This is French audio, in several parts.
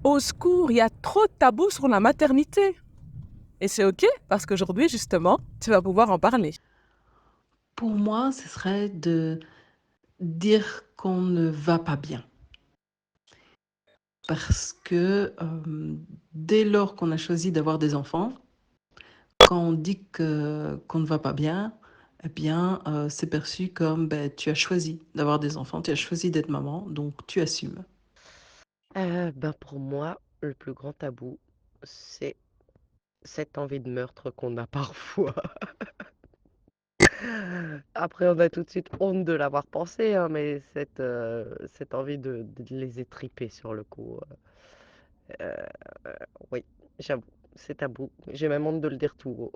Au secours, il y a trop de tabous sur la maternité. Et c'est OK, parce qu'aujourd'hui, justement, tu vas pouvoir en parler. Pour moi, ce serait de dire qu'on ne va pas bien. Parce que dès lors qu'on a choisi d'avoir des enfants, quand on dit qu'on ne va pas bien, eh bien, c'est perçu comme ben, tu as choisi d'avoir des enfants, tu as choisi d'être maman, donc tu assumes. Pour moi, le plus grand tabou, c'est cette envie de meurtre qu'on a parfois. Après, on a tout de suite honte de l'avoir pensé, hein, mais cette envie de les étriper sur le coup. Euh, oui, j'avoue, c'est tabou. J'ai même honte de le dire tout haut.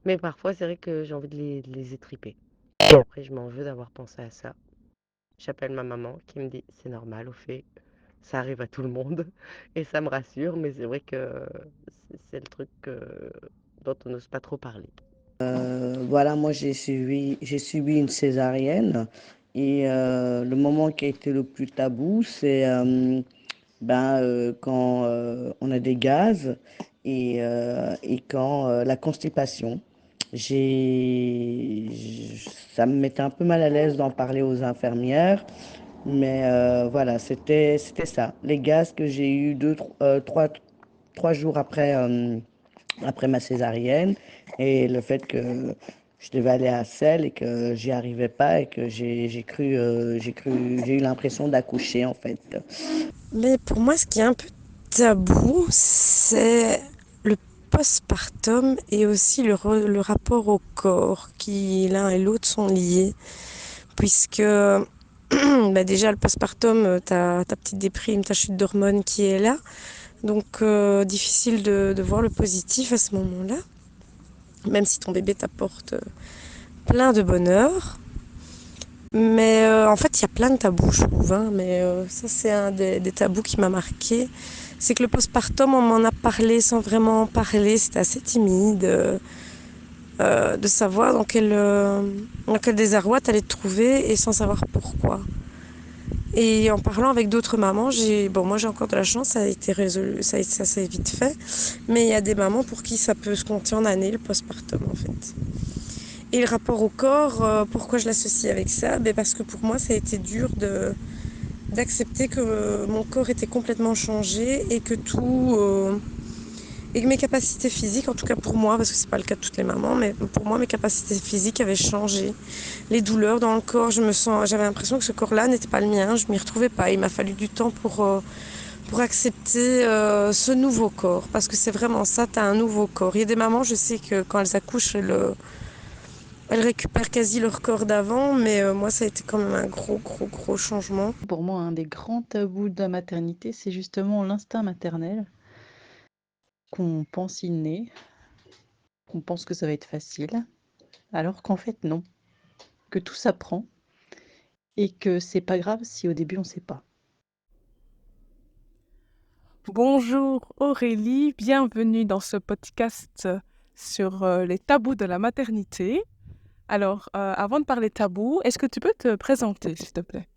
Mais parfois, c'est vrai que j'ai envie de les étriper. Et après, je m'en veux d'avoir pensé à ça. J'appelle ma maman qui me dit, c'est normal, au fait, ça arrive à tout le monde. Et ça me rassure, mais c'est vrai que c'est le truc dont on n'ose pas trop parler. Voilà, moi j'ai subi une césarienne et le moment qui a été le plus tabou, c'est quand on a des gaz et quand la constipation. J'ai, Ça me mettait un peu mal à l'aise d'en parler aux infirmières, mais voilà, c'était ça. Les gaz que j'ai eu trois jours après ma césarienne et le fait que je devais aller à Celle et que j'y arrivais pas et que j'ai eu l'impression d'accoucher en fait. Mais pour moi, ce qui est un peu tabou, c'est le postpartum et aussi le rapport au corps, qui l'un et l'autre sont liés. Puisque déjà, le postpartum, t'as ta petite déprime, ta chute d'hormones qui est là. Donc, difficile de voir le positif à ce moment-là, même si ton bébé t'apporte plein de bonheur. Mais en fait, il y a plein de tabous, je trouve, hein, mais ça, c'est un des tabous qui m'a marqué. C'est que le postpartum, on m'en a parlé sans vraiment en parler. C'était assez timide de savoir dans quel désarroi t'allais te trouver et sans savoir pourquoi. Et en parlant avec d'autres mamans, moi j'ai encore de la chance, ça a été résolu, ça s'est vite fait. Mais il y a des mamans pour qui ça peut se compter en années, le postpartum en fait. Et le rapport au corps, pourquoi je l'associe avec ça? Parce que pour moi, ça a été dur d'accepter que mon corps était complètement changé et que et que mes capacités physiques, en tout cas pour moi, parce que c'est pas le cas de toutes les mamans, mais pour moi, mes capacités physiques avaient changé. Les douleurs dans le corps, j'avais l'impression que ce corps-là n'était pas le mien, je m'y retrouvais pas. Il m'a fallu du temps pour accepter ce nouveau corps, parce que c'est vraiment ça, tu as un nouveau corps. Il y a des mamans, je sais que quand elles accouchent, elles récupèrent quasi leur corps d'avant, mais moi, ça a été quand même un gros changement. Pour moi, un des grands tabous de la maternité, c'est justement l'instinct maternel qu'on pense inné, qu'on pense que ça va être facile, alors qu'en fait non, que tout s'apprend et que c'est pas grave si au début on sait pas. Bonjour Aurélie, bienvenue dans ce podcast sur les tabous de la maternité. Alors, avant de parler tabous, est-ce que tu peux te présenter, s'il te plaît?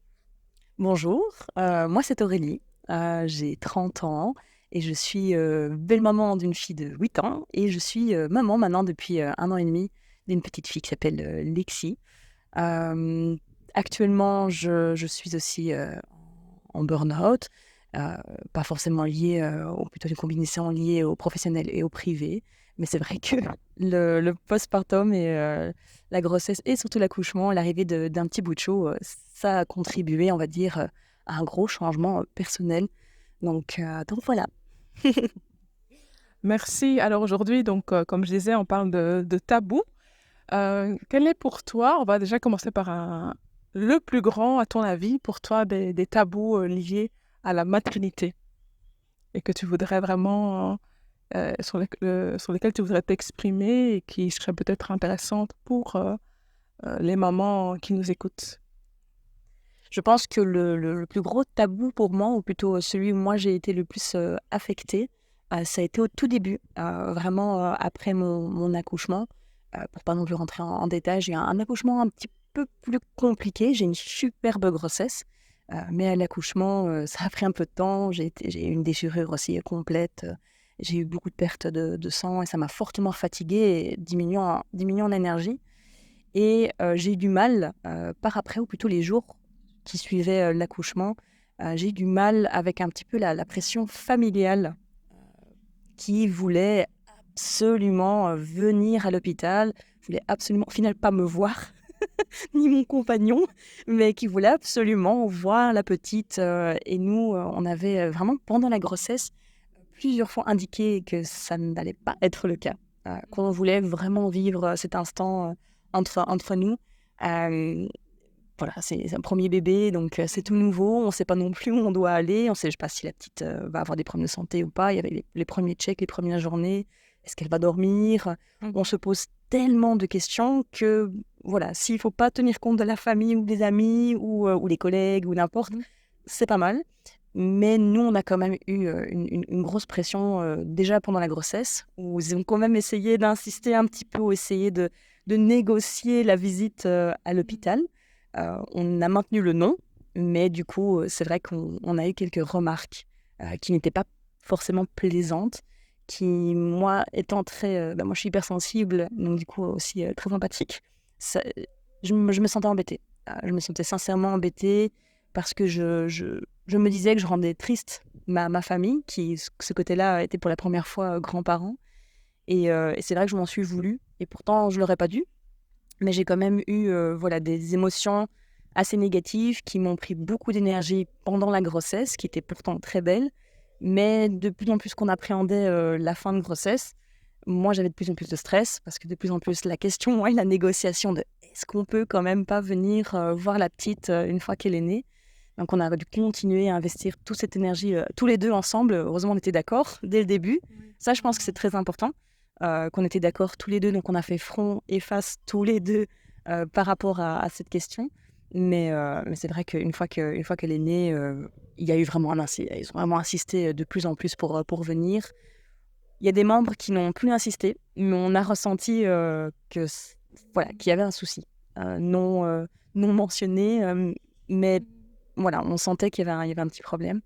Bonjour, moi c'est Aurélie, j'ai 30 ans et je suis belle-maman d'une fille de 8 ans et je suis maman maintenant depuis 1 an et demi d'une petite fille qui s'appelle Lexi. Euh, Actuellement, je suis aussi en burn-out, euh, pas forcément liée, ou plutôt une combinaison liée au professionnel et au privé, mais c'est vrai que le postpartum et la grossesse et surtout l'accouchement, l'arrivée d'un petit bout de chou, ça a contribué, on va dire, à un gros changement personnel. Donc voilà. Merci. Alors aujourd'hui, donc, comme je disais, on parle de tabous. Quel est pour toi, on va déjà commencer par le plus grand, à ton avis, pour toi, des tabous liés à la maternité et que tu voudrais vraiment, sur lesquels tu voudrais t'exprimer et qui seraient peut-être intéressantes pour les mamans qui nous écoutent. Je pense que le plus gros tabou pour moi, ou plutôt celui où moi j'ai été le plus affectée, ça a été au tout début, vraiment après mon accouchement. Pour pas non plus rentrer en détail, j'ai eu un accouchement un petit peu plus compliqué. J'ai une superbe grossesse, Mais à l'accouchement, ça a pris un peu de temps. J'ai eu une déchirure aussi complète. J'ai eu beaucoup de pertes de sang et ça m'a fortement fatiguée et diminuant en énergie. Et j'ai eu du mal par après, ou plutôt les jours qui suivaient l'accouchement, j'ai eu du mal avec un petit peu la pression familiale qui voulait absolument venir à l'hôpital, voulait absolument, au final, pas me voir, ni mon compagnon, mais qui voulait absolument voir la petite. Et nous, on avait vraiment, pendant la grossesse, plusieurs fois indiqué que ça n'allait pas être le cas, qu'on voulait vraiment vivre cet instant entre nous. Euh, voilà, c'est un premier bébé, donc c'est tout nouveau. On ne sait pas non plus où on doit aller. On ne sait pas si la petite va avoir des problèmes de santé ou pas. Il y avait les premiers checks, les premières journées. Est-ce qu'elle va dormir? On se pose tellement de questions que, voilà, s'il ne faut pas tenir compte de la famille ou des amis ou les collègues ou n'importe, c'est pas mal. Mais nous, on a quand même eu une grosse pression déjà pendant la grossesse, où ils ont quand même essayé d'insister un petit peu, ou essayer de négocier la visite à l'hôpital. On a maintenu le nom, mais du coup, c'est vrai qu'on a eu quelques remarques qui n'étaient pas forcément plaisantes, qui, moi, étant très... moi, je suis hypersensible, donc du coup aussi très empathique. Je me sentais embêtée. Je me sentais sincèrement embêtée parce que je me disais que je rendais triste ma famille, qui, ce côté-là, était pour la première fois grands-parents. Et c'est vrai que je m'en suis voulu. Et pourtant, je ne l'aurais pas dû. Mais j'ai quand même eu voilà, des émotions assez négatives qui m'ont pris beaucoup d'énergie pendant la grossesse, qui était pourtant très belle. Mais de plus en plus qu'on appréhendait la fin de grossesse, moi, j'avais de plus en plus de stress parce que de plus en plus la question et la négociation de est-ce qu'on peut quand même pas venir voir la petite une fois qu'elle est née. Donc, on a dû continuer à investir toute cette énergie tous les deux ensemble. Heureusement, on était d'accord dès le début. Ça, je pense que c'est très important qu'on était d'accord tous les deux. Donc, on a fait front et face tous les deux par rapport à cette question. Mais c'est vrai qu'une fois qu'elle est née, il y a eu vraiment ils ont vraiment insisté de plus en plus pour venir. Il y a des membres qui n'ont plus insisté, mais on a ressenti voilà, qu'il y avait un souci non mentionné, mais voilà, on sentait qu'il y avait un petit problème.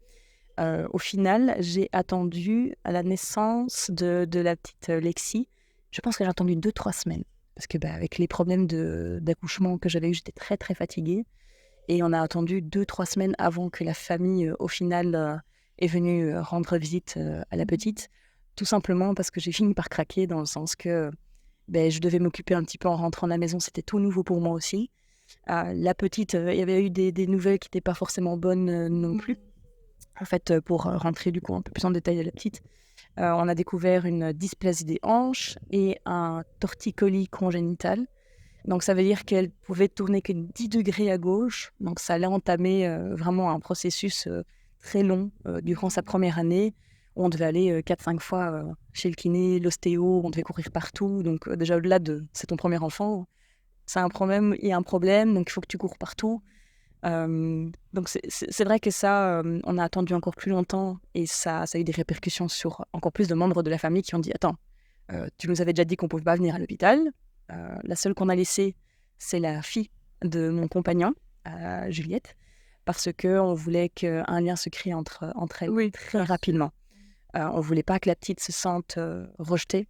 Au final, j'ai attendu à la naissance de la petite Lexi. Je pense que j'ai attendu 2-3 semaines. Parce que avec les problèmes d'accouchement que j'avais eu, j'étais très très fatiguée. Et on a attendu 2-3 semaines avant que la famille, au final, est venue rendre visite à la petite. Tout simplement parce que j'ai fini par craquer dans le sens que je devais m'occuper un petit peu en rentrant à la maison. C'était tout nouveau pour moi aussi. La petite, il y avait eu des nouvelles qui n'étaient pas forcément bonnes non plus. En fait, pour rentrer du coup un peu plus en détail à la petite, on a découvert une dysplasie des hanches et un torticolis congénital. Donc ça veut dire qu'elle pouvait tourner que 10 degrés à gauche. Donc ça allait entamer vraiment un processus très long durant sa première année. Où on devait aller 4-5 fois chez le kiné, l'ostéo, on devait courir partout. Donc déjà au-delà de c'est ton premier enfant, c'est un problème, il y a un problème, donc il faut que tu cours partout. Donc c'est vrai que ça, on a attendu encore plus longtemps et ça a eu des répercussions sur encore plus de membres de la famille qui ont dit « Attends, tu nous avais déjà dit qu'on ne pouvait pas venir à l'hôpital. La seule qu'on a laissée, c'est la fille de mon compagnon, Juliette, parce qu'on voulait qu'un lien se crée entre elles très rapidement. On ne voulait pas que la petite se sente rejetée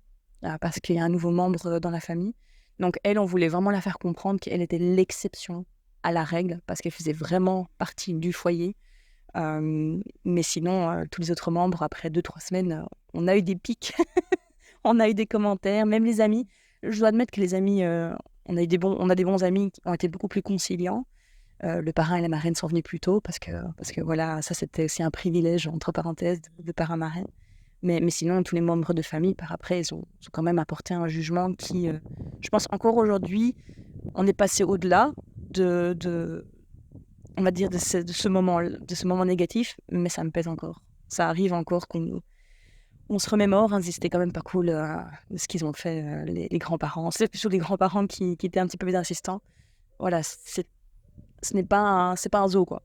parce qu'il y a un nouveau membre dans la famille. Donc elle, on voulait vraiment la faire comprendre qu'elle était l'exception à la règle parce qu'elle faisait vraiment partie du foyer. Mais sinon, tous les autres membres, après 2-3 semaines, on a eu des pics, on a eu des commentaires, même les amis. Je dois admettre que les amis, on a des bons amis qui ont été beaucoup plus conciliants. Le parrain et la marraine sont venus plus tôt parce que voilà, ça c'était aussi un privilège, entre parenthèses, de parrain-marraine. Mais sinon, tous les membres de famille, par après, ils ont quand même apporté un jugement qui, je pense encore aujourd'hui, on est passé au-delà on va dire, de ce moment négatif, mais ça me pèse encore. Ça arrive encore qu'on se remémore, hein, c'était quand même pas cool de ce qu'ils ont fait, les grands-parents. C'est plutôt les grands-parents qui étaient un petit peu plus insistants. Voilà, ce n'est pas un zoo, quoi.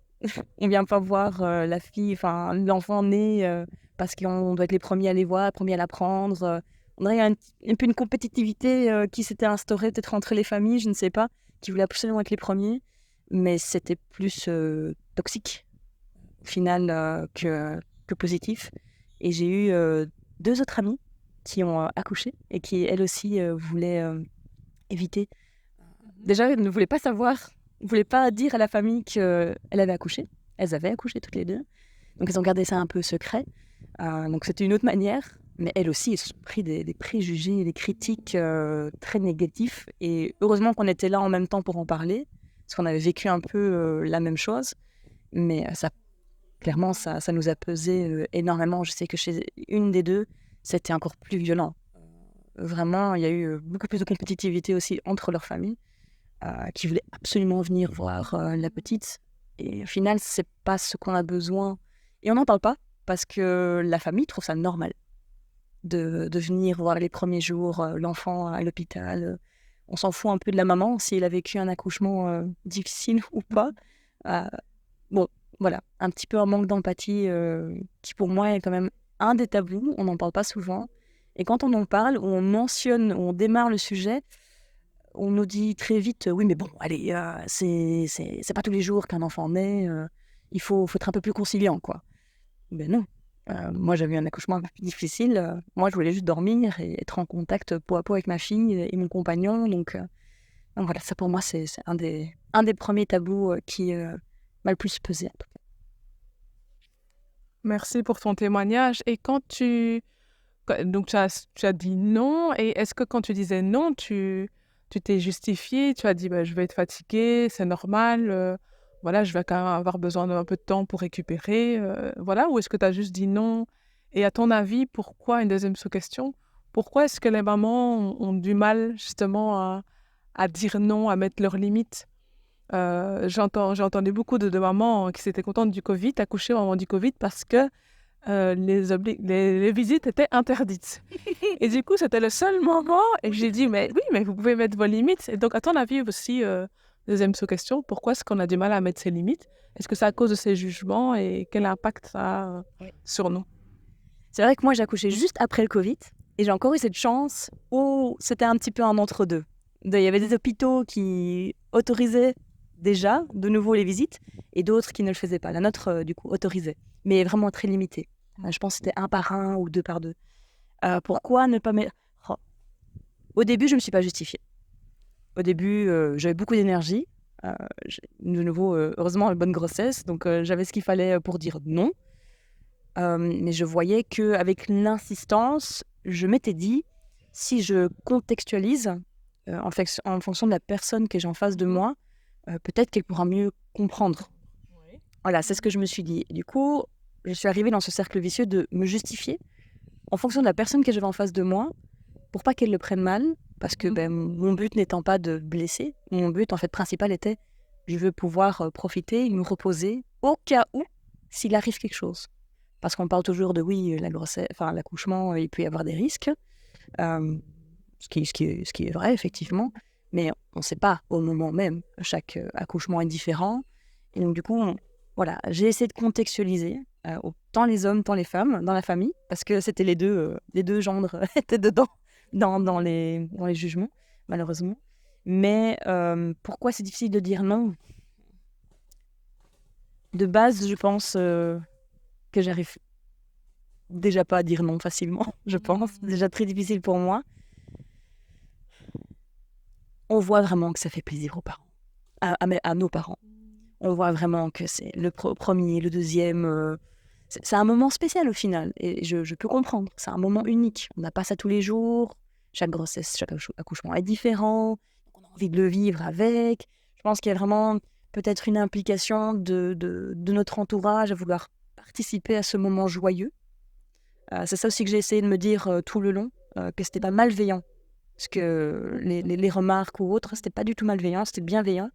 On vient pas voir la fille, enfin l'enfant né parce qu'on doit être les premiers à les voir, les premiers à l'apprendre. On dirait un peu une compétitivité qui s'était instaurée peut-être entre les familles, je ne sais pas, qui voulaient absolument être les premiers. Mais c'était plus de toxique, au final, que positif. Et j'ai eu 2 autres amies qui ont accouché et qui, elles aussi, voulaient éviter. Déjà, elles ne voulaient pas savoir, ne voulaient pas dire à la famille qu'elle avait accouché. Elles avaient accouché toutes les deux. Donc, elles ont gardé ça un peu secret. Donc, c'était une autre manière. Mais elles aussi, elles se sont pris des préjugés, des critiques très négatifs. Et heureusement qu'on était là en même temps pour en parler, parce qu'on avait vécu un peu la même chose. Mais clairement, ça nous a pesé énormément. Je sais que chez une des deux, c'était encore plus violent. Vraiment, il y a eu beaucoup plus de compétitivité aussi entre leurs familles, qui voulaient absolument venir voir la petite. Et au final, c'est pas ce qu'on a besoin. Et on n'en parle pas, parce que la famille trouve ça normal de venir voir les premiers jours l'enfant à l'hôpital. On s'en fout un peu de la maman, si elle a vécu un accouchement difficile ou pas. Bon, voilà, un petit peu un manque d'empathie qui pour moi est quand même un des tabous. On n'en parle pas souvent. Et quand on en parle, ou on mentionne, ou on démarre le sujet, on nous dit très vite oui, mais bon, allez, c'est pas tous les jours qu'un enfant naît, il faut être un peu plus conciliant, quoi. Ben non. Moi, j'avais eu un accouchement un peu plus difficile. Moi, je voulais juste dormir et être en contact peau à peau avec ma fille et mon compagnon. Donc voilà, ça pour moi, c'est un des premiers tabous qui m'a le plus pesé. Merci pour ton témoignage. Et donc tu as dit non, et est-ce que quand tu disais non, tu t'es justifié, tu as dit bah, je vais être fatiguée, c'est normal, voilà, je vais quand même avoir besoin d'un peu de temps pour récupérer, voilà, ou est-ce que tu as juste dit non? Et à ton avis, pourquoi, une deuxième sous-question, pourquoi est-ce que les mamans ont du mal justement à dire non, à mettre leurs limites? J'ai entendu beaucoup de mamans qui s'étaient contentes du Covid, accoucher au moment du Covid, parce que les visites étaient interdites. Et du coup, c'était le seul moment, et j'ai dit, mais oui, mais vous pouvez mettre vos limites. Et donc, à ton avis aussi, deuxième sous-question, pourquoi est-ce qu'on a du mal à mettre ses limites? Est-ce que c'est à cause de ces jugements, et quel impact ça a sur nous? C'est vrai que moi, j'ai accouché juste après le Covid, et j'ai encore eu cette chance où c'était un petit peu un entre-deux. Il y avait des hôpitaux qui autorisaient déjà de nouveau les visites, et d'autres qui ne le faisaient pas. La nôtre, du coup, autorisait, mais vraiment très limité. Je pense que c'était 1 par 1 ou 2 par 2. Pourquoi ne pas mettre... Oh. Au début, je ne me suis pas justifiée. Au début, j'avais beaucoup d'énergie. De nouveau, heureusement, une bonne grossesse. Donc, j'avais ce qu'il fallait pour dire non. Mais je voyais qu'avec l'insistance, je m'étais dit, si je contextualise en fonction de la personne que j'ai en face de moi, peut-être qu'elle pourra mieux comprendre. Oui. Voilà, c'est ce que je me suis dit. Et du coup, je suis arrivée dans ce cercle vicieux de me justifier en fonction de la personne que j'avais en face de moi, pour pas qu'elle le prenne mal, parce que mon but n'étant pas de blesser, mon but en fait principal était, je veux pouvoir profiter, me reposer, au cas où, s'il arrive quelque chose. Parce qu'on parle toujours de oui, la grossesse, enfin l'accouchement, il peut y avoir des risques, ce qui est vrai effectivement, mais on ne sait pas au moment même. Chaque accouchement est différent, et donc du coup, voilà, j'ai essayé de contextualiser tant les hommes, tant les femmes dans la famille, parce que c'était les deux gendres étaient dedans dans les jugements, malheureusement. Mais pourquoi c'est difficile de dire non? De base, je pense que j'arrive déjà pas à dire non facilement, je pense. C'est déjà très difficile pour moi. On voit vraiment que ça fait plaisir aux parents, à nos parents. On voit vraiment que c'est le premier, le deuxième. C'est un moment spécial au final, et je peux comprendre. C'est un moment unique. On n'a pas ça tous les jours. Chaque grossesse, chaque accouchement est différent. On a envie de le vivre avec. Je pense qu'il y a vraiment peut-être une implication de notre entourage à vouloir participer à ce moment joyeux. C'est ça aussi que j'ai essayé de me dire tout le long, que c'était pas malveillant. Parce que les remarques ou autres, c'était pas du tout malveillant, c'était bienveillant.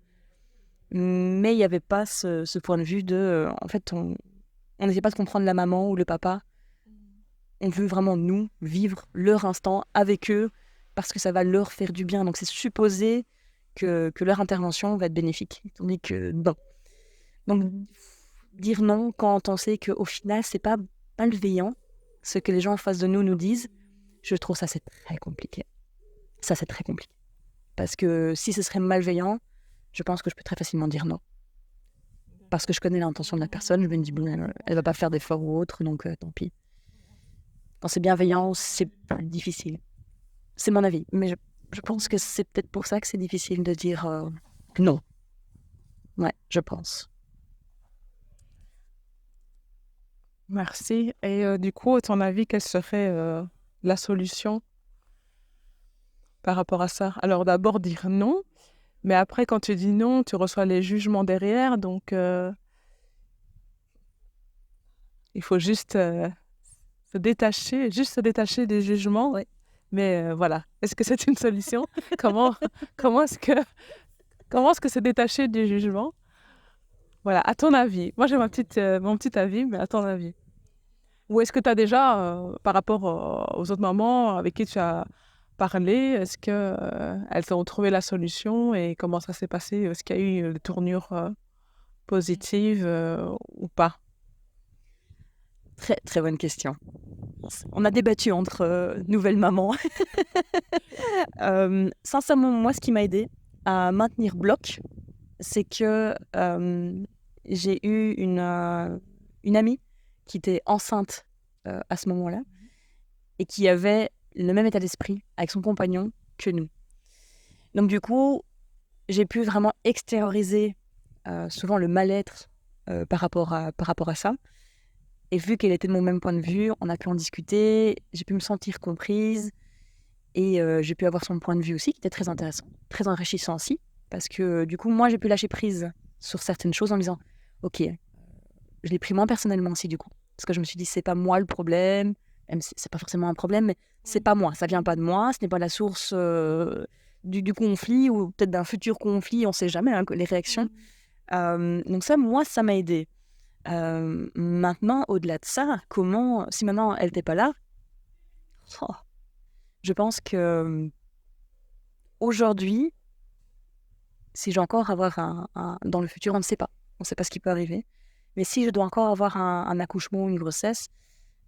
Mais il n'y avait pas ce point de vue de... en fait, on n'essayait pas de comprendre la maman ou le papa. On veut vraiment, nous, vivre leur instant avec eux parce que ça va leur faire du bien. Donc, c'est supposé que leur intervention va être bénéfique. Tandis que non. Donc, dire non quand on sait qu'au final, c'est pas malveillant, ce que les gens en face de nous disent, je trouve ça, c'est très compliqué. Ça, c'est très compliqué. Parce que si ce serait malveillant, je pense que je peux très facilement dire non. parce que je connais l'intention de la personne, je me dis, bon, elle va pas faire d'effort ou autre, donc tant pis. Quand c'est bienveillant, c'est plus difficile. C'est mon avis, mais je pense que c'est peut-être pour ça que c'est difficile de dire non. Ouais, je pense. Merci. Et du coup, à ton avis, quelle serait la solution par rapport à ça? Alors d'abord dire non, mais après quand tu dis non, tu reçois les jugements derrière, donc il faut juste se détacher des jugements. Ouais. Mais voilà, est-ce que c'est une solution? Comment, comment est-ce que se détacher du jugement? Voilà, à ton avis. Moi, j'ai mon petit avis, mais à ton avis. Ou est-ce que tu as déjà, par rapport aux autres mamans avec qui tu as parlé, est-ce que elles ont trouvé la solution et comment ça s'est passé? Est-ce qu'il y a eu des tournures positives ou pas? Très, très bonne question. On a débattu entre nouvelles mamans. Sincèrement, moi, ce qui m'a aidé à maintenir bloc, c'est que j'ai eu une amie qui était enceinte à ce moment-là et qui avait le même état d'esprit avec son compagnon que nous. Donc du coup, j'ai pu vraiment extérioriser souvent le mal-être par rapport à ça. Et vu qu'elle était de mon même point de vue, on a pu en discuter, j'ai pu me sentir comprise et j'ai pu avoir son point de vue aussi, qui était très intéressant, très enrichissant aussi, parce que du coup, moi, j'ai pu lâcher prise sur certaines choses en me disant, ok, je l'ai pris moins personnellement aussi du coup, parce que je me suis dit, c'est pas moi le problème, même si c'est pas forcément un problème, mais c'est pas moi, ça vient pas de moi, ce n'est pas la source du conflit ou peut-être d'un futur conflit, on sait jamais, hein, les réactions. Donc ça, moi, ça m'a aidé. Maintenant, au-delà de ça, si maintenant elle n'était pas là, oh, je pense que aujourd'hui, si j'ai encore avoir dans le futur, on ne sait pas. On ne sait pas ce qui peut arriver. Mais si je dois encore avoir un accouchement ou une grossesse,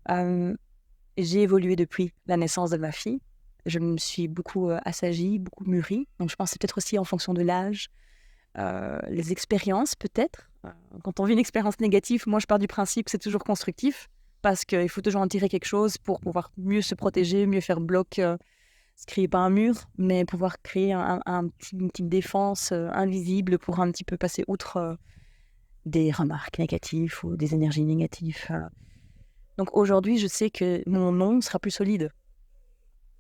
j'ai évolué depuis la naissance de ma fille. Je me suis beaucoup assagie, beaucoup mûrie. Donc je pense que c'est peut-être aussi en fonction de l'âge, les expériences peut-être. Quand on vit une expérience négative, moi je pars du principe que c'est toujours constructif parce qu'il faut toujours en tirer quelque chose pour pouvoir mieux se protéger, mieux faire bloc, se créer pas un mur, mais pouvoir créer une petite défense invisible pour un petit peu passer outre des remarques négatives ou des énergies négatives. Donc aujourd'hui, je sais que mon nom sera plus solide.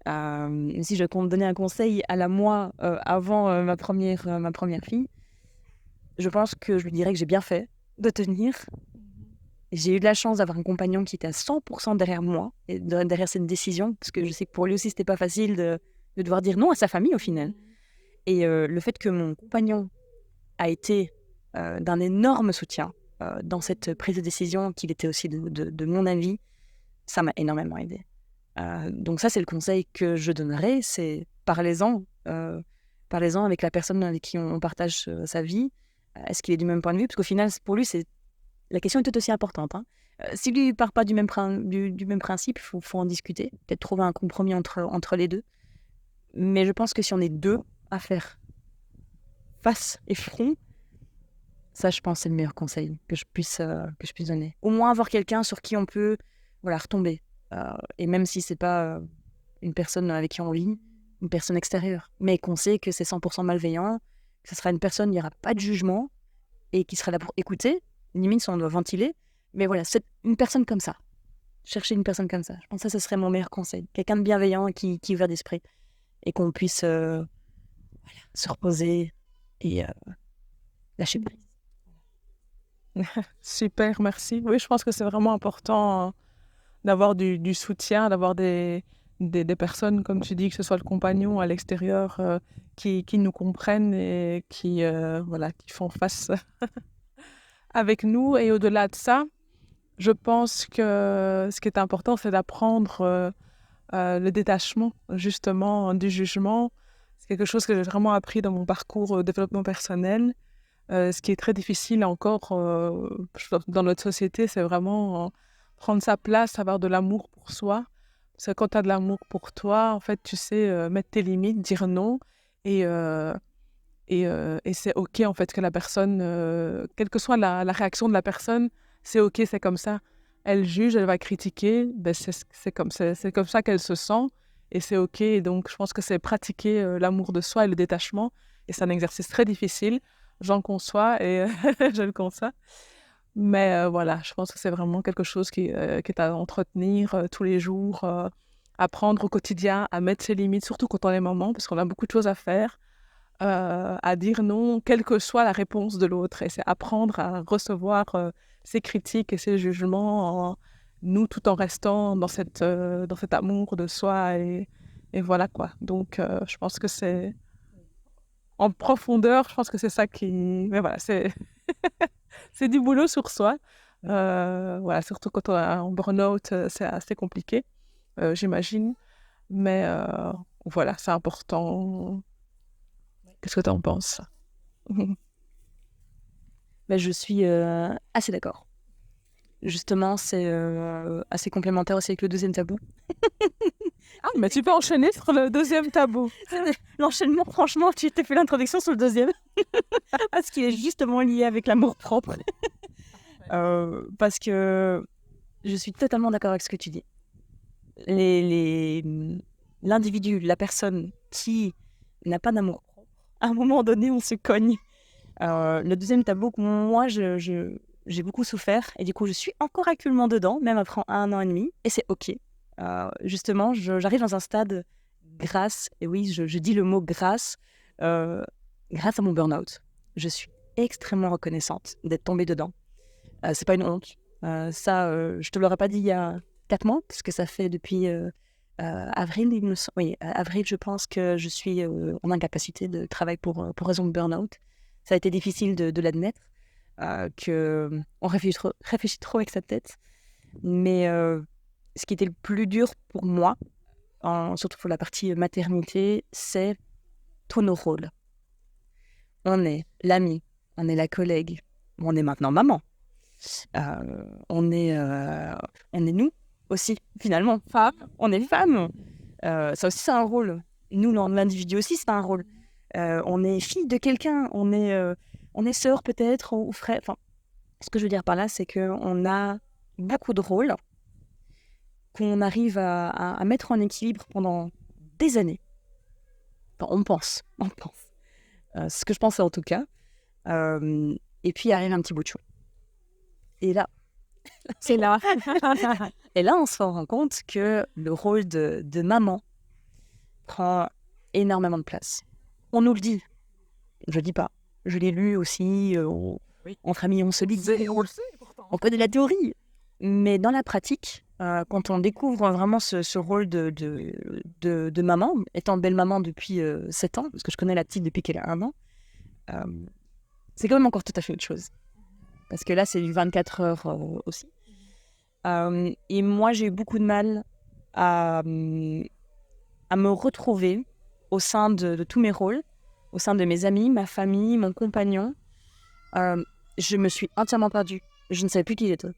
Si je compte donner un conseil à la moi avant ma première fille, je pense que je lui dirais que j'ai bien fait de tenir. J'ai eu de la chance d'avoir un compagnon qui était à 100% derrière moi, et derrière cette décision, parce que je sais que pour lui aussi, c'était pas facile de devoir dire non à sa famille au final. Et le fait que mon compagnon a été d'un énorme soutien dans cette prise de décision, qu'il était aussi de mon avis, ça m'a énormément aidé. Donc ça, c'est le conseil que je donnerais, c'est parlez-en avec la personne avec qui on partage sa vie. Est-ce qu'il est du même point de vue? Parce qu'au final, pour lui, la question est tout aussi importante. Hein. Si lui ne part pas du même principe, il faut en discuter, peut-être trouver un compromis entre les deux. Mais je pense que si on est deux à faire face et front, ça, je pense, c'est le meilleur conseil que je puisse donner. Au moins avoir quelqu'un sur qui on peut retomber. Et même si c'est pas une personne avec qui on vit, une personne extérieure, mais qu'on sait que c'est 100% malveillant, que ce sera une personne, il n'y aura pas de jugement, et qui sera là pour écouter, limite si on doit ventiler, mais voilà, c'est une personne comme ça. Chercher une personne comme ça. Je pense que ça serait mon meilleur conseil. Quelqu'un de bienveillant qui est ouvert d'esprit, et qu'on puisse se reposer et lâcher prise. Super, merci. Oui, je pense que c'est vraiment important d'avoir du soutien, d'avoir des personnes, comme tu dis, que ce soit le compagnon à l'extérieur, qui nous comprennent et qui font face avec nous. Et au-delà de ça, je pense que ce qui est important, c'est d'apprendre le détachement, justement, du jugement. C'est quelque chose que j'ai vraiment appris dans mon parcours développement personnel. Ce qui est très difficile encore dans notre société, c'est vraiment prendre sa place, avoir de l'amour pour soi. Parce que quand tu as de l'amour pour toi, en fait, tu sais mettre tes limites, dire non et Et c'est OK, en fait, que la personne, quelle que soit la réaction de la personne, c'est OK, c'est comme ça. Elle juge, elle va critiquer, ben c'est comme ça qu'elle se sent et c'est OK. Et donc, je pense que c'est pratiquer l'amour de soi et le détachement. Et c'est un exercice très difficile. J'en conçois et je le conçois. Mais voilà, je pense que c'est vraiment quelque chose qui est à entretenir tous les jours, apprendre au quotidien à mettre ses limites, surtout quand on est maman, parce qu'on a beaucoup de choses à faire, à dire non, quelle que soit la réponse de l'autre. Et c'est apprendre à recevoir ses critiques et ses jugements, nous, tout en restant dans cet amour de soi. Et voilà quoi. Donc, je pense que c'est en profondeur, je pense que c'est ça qui. Mais voilà, c'est. C'est du boulot sur soi. Voilà, surtout quand on a un burn-out, c'est assez compliqué, j'imagine. Mais voilà, c'est important. Qu'est-ce que tu en penses? Ben, je suis assez d'accord. Justement, c'est assez complémentaire aussi avec le deuxième tabou. Ah, mais tu peux enchaîner sur le deuxième tabou. L'enchaînement, franchement, tu t'es fait l'introduction sur le deuxième. Parce qu'il est justement lié avec l'amour-propre. Parce que je suis totalement d'accord avec ce que tu dis. L'individu, la personne qui n'a pas d'amour propre, à un moment donné, on se cogne. Le deuxième tabou que moi, j'ai beaucoup souffert, et du coup, je suis encore actuellement dedans, même après 1 an et demi, et c'est OK. Justement, j'arrive dans un stade grâce, et oui, je dis le mot grâce à mon burn-out. Je suis extrêmement reconnaissante d'être tombée dedans. C'est pas une honte. Je te l'aurais pas dit il y a 4 mois, parce que ça fait depuis avril, avril, je pense que je suis en incapacité de travail pour raison de burn-out. Ça a été difficile de l'admettre, qu'on réfléchit trop avec sa tête. Mais ce qui était le plus dur pour moi, surtout pour la partie maternité, c'est tous nos rôles. On est l'ami, on est la collègue, on est maintenant maman. On est nous aussi, finalement. Femme. On est femme. Ça aussi, c'est un rôle. Nous, l'individu aussi, c'est un rôle. On est fille de quelqu'un. On est sœur, peut-être, ou frère. Enfin, ce que je veux dire par là, c'est qu'on a beaucoup de rôles qu'on arrive à mettre en équilibre pendant des années. Enfin, on pense. Ce que je pense, en tout cas. Et puis, arrive un petit bout de chou. Et là, C'est là. Et là, on se rend compte que le rôle de maman prend énormément de place. On nous le dit. Je ne dis pas. Je l'ai lu aussi. Entre amis, on se le dit. On le sait, pourtant. On connaît la théorie. Mais dans la pratique, quand on découvre vraiment ce rôle de maman, étant belle-maman depuis 7 ans, parce que je connais la petite depuis qu'elle a 1 an, c'est quand même encore tout à fait autre chose. Parce que là, c'est du 24 heures aussi. Et moi, j'ai eu beaucoup de mal à me retrouver au sein de tous mes rôles, au sein de mes amis, ma famille, mon compagnon. Je me suis entièrement perdue. Je ne savais plus qui j'étais.